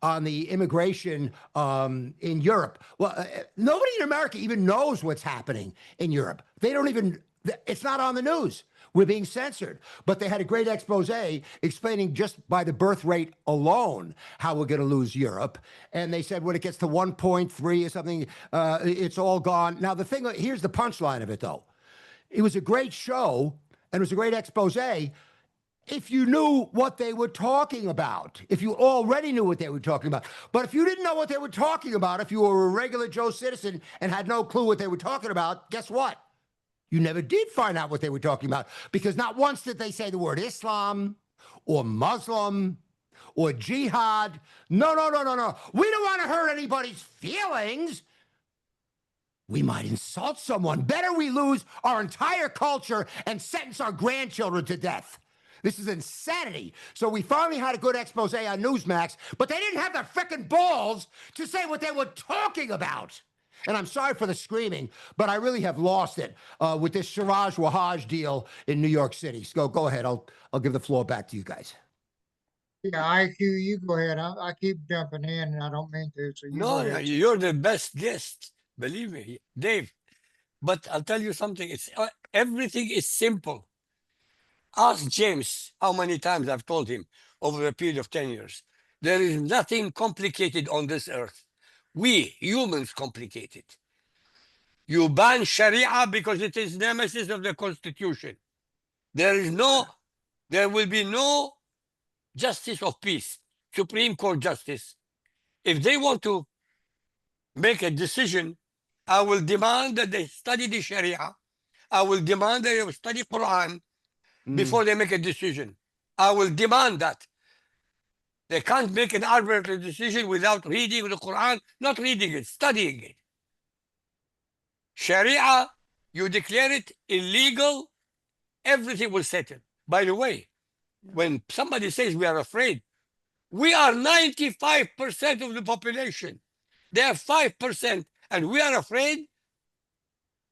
on the immigration in Europe. Well, nobody in America even knows what's happening in Europe. They don't even, it's not on the news. We're being censored. But they had a great expose explaining just by the birth rate alone how we're going to lose Europe. And they said when it gets to 1.3 or something, it's all gone. Now, here's the punchline of it, though. It was a great show, and it was a great expose if you knew what they were talking about, if you already knew what they were talking about. But if you didn't know what they were talking about, if you were a regular Joe citizen and had no clue what they were talking about, guess what? You never did find out what they were talking about, because not once did they say the word Islam or Muslim or jihad. No, no, no, no, no. We don't want to hurt anybody's feelings. We might insult someone. Better we lose our entire culture and sentence our grandchildren to death. This is insanity. So we finally had a good expose on Newsmax, but they didn't have the frickin' balls to say what they were talking about. And I'm sorry for the screaming, but I really have lost it with this Siraj Wahaj deal in New York City. So go ahead. I'll give the floor back to you guys. Yeah, IQ, you go ahead. I keep jumping in, and I don't mean to. So you No, go ahead. you're the best guest. Believe me, Dave. But I'll tell you something. It's everything is simple. Ask James how many times I've told him over a period of 10 years. There is nothing complicated on this earth. We humans complicate it. You ban Sharia because it is nemesis of the Constitution. There will be no justice of peace, Supreme Court justice. If they want to make a decision, I will demand that they study the Sharia. I will demand that they study Quran before they make a decision. I will demand that. They can't make an arbitrary decision without reading the Quran, not reading it, studying it. Sharia, you declare it illegal, everything will settle. By the way, when somebody says we are afraid, we are 95% of the population. They are 5%, and we are afraid.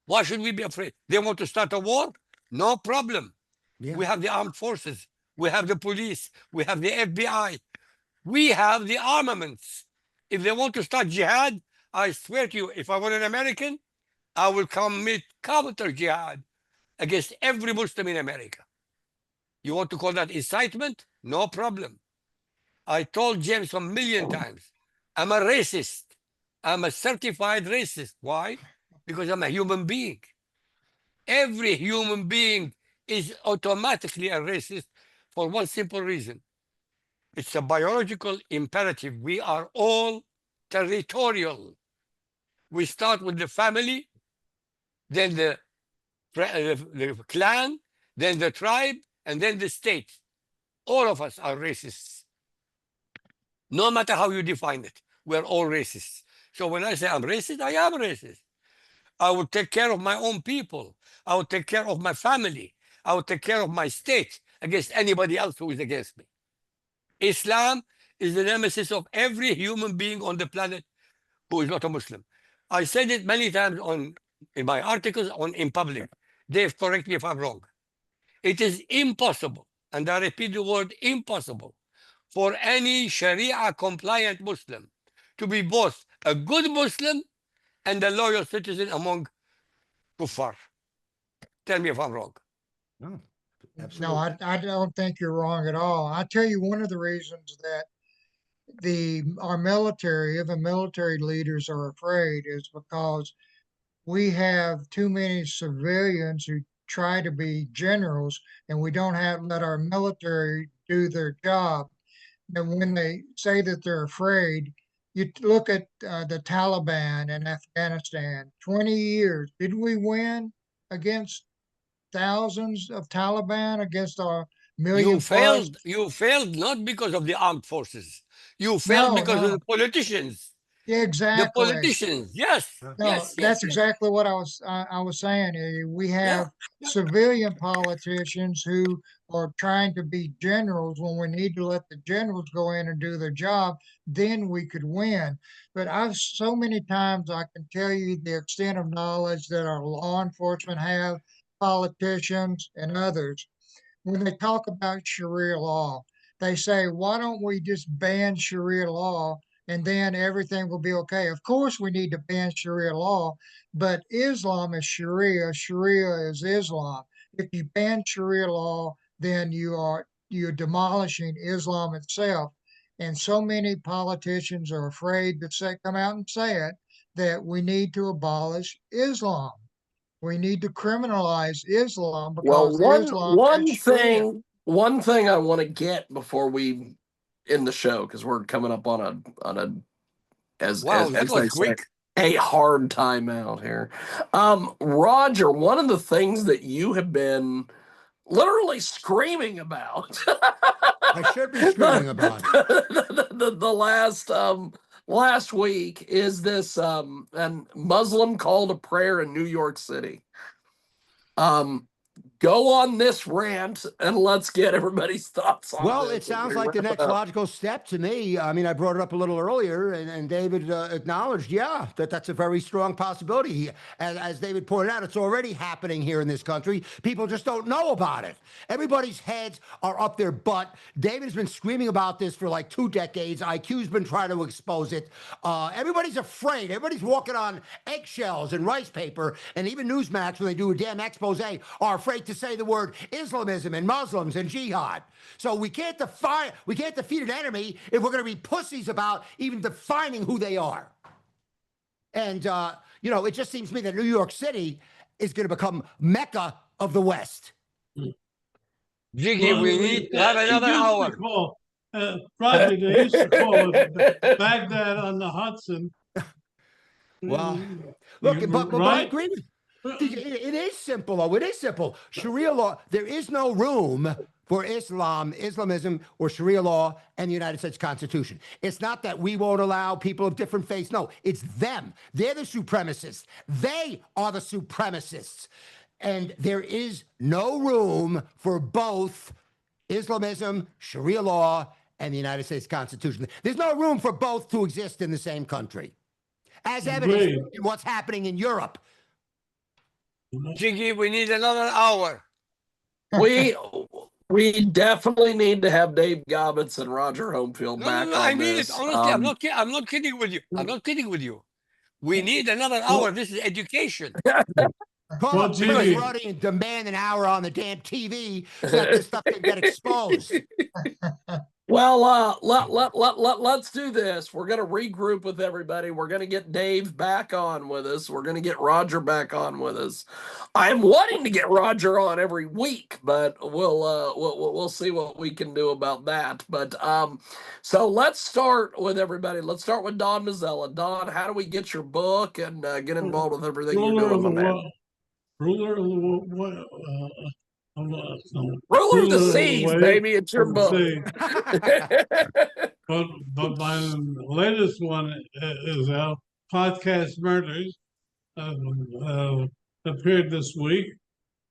Why should we be afraid? They want to start a war? No problem. Yeah. We have the armed forces. We have the police. We have the FBI. We have the armaments. If they want to start jihad, I swear to you, if I were an American, I will commit counter jihad against every Muslim in America. You want to call that incitement? No problem. I told James 1,000,000 times, I'm a racist. I'm a certified racist. Why? Because I'm a human being. Every human being is automatically a racist for one simple reason. It's a biological imperative. We are all territorial. We start with the family, then the clan, then the tribe, and then the state. All of us are racists. No matter how you define it, we're all racists. So when I say I'm racist, I am racist. I will take care of my own people. I will take care of my family. I will take care of my state against anybody else who is against me. Islam is the nemesis of every human being on the planet who is not a Muslim. I said it many times in my articles in public. Dave, correct me if I'm wrong. It is impossible, and I repeat the word impossible, for any Sharia compliant Muslim to be both a good Muslim and a loyal citizen among kuffar. Tell me if I'm wrong. No, No, absolutely. I don't think you're wrong at all. I tell you, one of the reasons that our military, even military leaders, are afraid is because we have too many civilians who try to be generals, and we don't let our military do their job. And when they say that they're afraid, you look at the Taliban in Afghanistan. 20 years, did we win against thousands of Taliban against our million plus? You failed not because of the armed forces. You failed No, because of no, the politicians. yeah, The exactly. politicians. Yes, No, yes, yes, that's yes. exactly what I was saying. We Yeah, have yeah. civilian politicians who are trying to be generals when we need to let the generals go in and do their job, then we could win. But I've so many times I can tell you the extent of knowledge that our law enforcement have, politicians and others. When they talk about Sharia law, they say, why don't we just ban Sharia law and then everything will be okay? Of course, we need to ban Sharia law, but Islam is Sharia, Sharia is Islam. If you ban Sharia law, then you're demolishing Islam itself. And so many politicians are afraid to come out and say it, that we need to abolish Islam. We need to criminalize Islam Well, because Islam is Sharia. one thing I want to get before we end the show, because we're coming up on a Wow, that as was they say, quick. a hard time out here. Roger, one of the things that you have been literally screaming about I should be screaming about it. last week is this an Muslim call to prayer in New York City. Um, go on this rant and let's get everybody's thoughts on Well, this it as sounds we like the wrap next up. logical step to me. I mean, I brought it up a little earlier, and David acknowledged, yeah, that's a very strong possibility. As David pointed out, it's already happening here in this country. People just don't know about it. Everybody's heads are up their butt. David has been screaming about this for like 2 decades. IQ's been trying to expose it. Everybody's afraid. Everybody's walking on eggshells and rice paper, and even Newsmax, when they do a damn expose, are afraid to say the word Islamism and Muslims and jihad. So we can't defeat an enemy if we're going to be pussies about even defining who they are. And, it just seems to me that New York City is going to become Mecca of the West. Jiggy, Well, we need to have it another used to be hour. called, Roger, they used to call it Baghdad on the Hudson. Well, look, You but I right? agree with it is simple, though. It is simple. Sharia law, there is no room for Islamism, or Sharia law and the United States Constitution. It's not that we won't allow people of different faiths. No, it's them. They're the supremacists. They are the supremacists. And there is no room for both Islamism, Sharia law, and the United States Constitution. There's no room for both to exist in the same country, as evidenced Great. in what's happening in Europe. Jiggy, we need another hour. we we definitely need to have Dave Gabtz and Roger Homefield No, no, back no. I on mean it. this. Honestly, I'm not kidding with you. I'm not kidding with you. We need another hour. This is education. Call Well, up Chris Jiggy, Ruddy and demand an hour on the damn TV so that this stuff can get exposed. Well, let's do this. We're going to regroup with everybody. We're going to get Dave back on with us. We're going to get Roger back on with us. I'm wanting to get Roger on every week, but we'll see what we can do about that. But so let's start with everybody. Let's start with Don Mazzella. Don, how do we get your book and get involved with everything you're ruler doing, of my the man? world, ruler of the world, Ruler of the ruler of the seas, wave baby. It's your of the book. sea. But my latest one is out, Podcast Murders, appeared this week.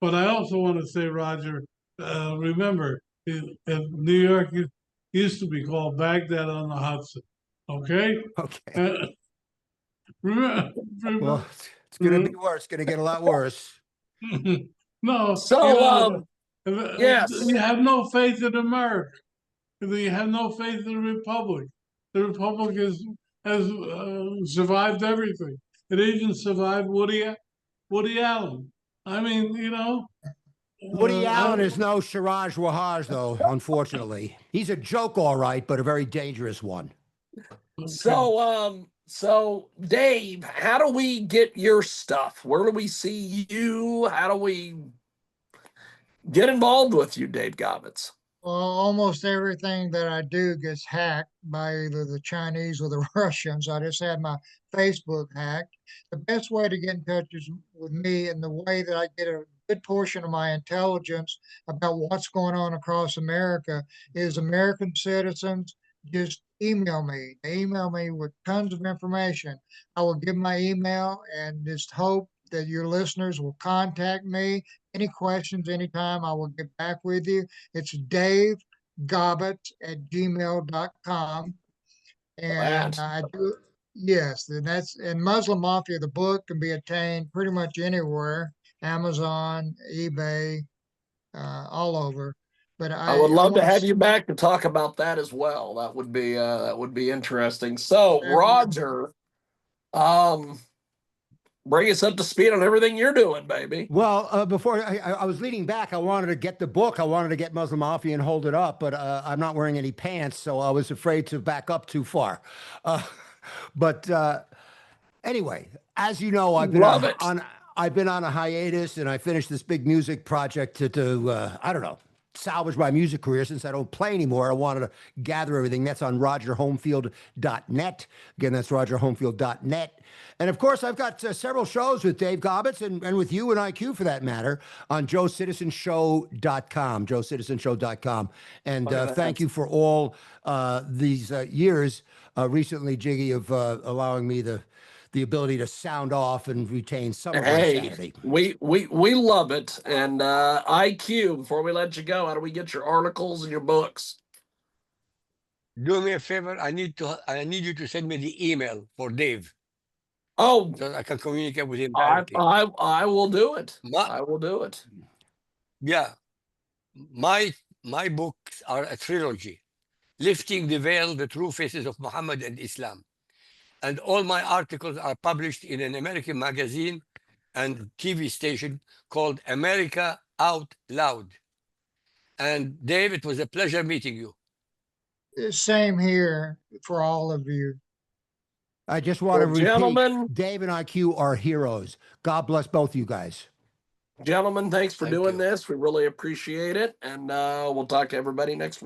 But I also want to say, Roger, remember, New York used to be called Baghdad on the Hudson. Okay? Okay. Well, it's going to be worse. It's going to get a lot worse. No, So, yes. you have no faith in America. You have no faith in the Republic. The Republic has survived everything. It even survived Woody Allen. I mean, Woody Allen I, is no Siraj Wahhaj, though, unfortunately. He's a joke, all right, but a very dangerous one. So Dave, how do we get your stuff? Where do we see you? How do we get involved with you, Dave Gabtz? Well, almost everything that I do gets hacked by either the Chinese or the Russians. I just had my Facebook hacked. The best way to get in touch with me, and the way that I get a good portion of my intelligence about what's going on across America, is American citizens just email me. They email me with tons of information. I will give my email and just hope that your listeners will contact me. Any questions, anytime, I will get back with you. It's davegabetz@gmail.com. And I do, yes, and Muslim Mafia, the book can be obtained pretty much anywhere, Amazon, eBay, all over. But I would I love to want have to, you back to talk about that as well. That would be interesting. So, that would be, Roger, um, bring us up to speed on everything you're doing, baby. Well, before I was leaning back, I wanted to get the book. I wanted to get Muslim Mafia and hold it up, but I'm not wearing any pants, so I was afraid to back up too far. But anyway, as you know, Love it. I've been on a hiatus, and I finished this big music project to I don't know, salvage my music career. Since I don't play anymore, I wanted to gather everything. That's on rogerhomefield.net. Again, that's rogerhomefield.net. And of course, I've got several shows with Dave Gabtz and with you and IQ, for that matter, on joecitizenshow.com, joecitizenshow.com. And thank you for all these years recently, Jiggy, of allowing me the ability to sound off and retain some of my sanity. We love it. And IQ, before we let you go, how do we get your articles and your books? Do me a favor. I need you to send me the email for Dave, Oh, so I can communicate with him I directly. I will do it. My, I will do it. yeah, my books are a trilogy: Lifting the Veil, The True Faces of Muhammad and Islam. And all my articles are published in an American magazine and TV station called America Out Loud. And Dave, it was a pleasure meeting you. same here for all of you. I just want to repeat, gentlemen, Dave and IQ are heroes. God bless both you guys. Gentlemen, thanks for Thank doing you. this. We really appreciate it. And we'll talk to everybody next week.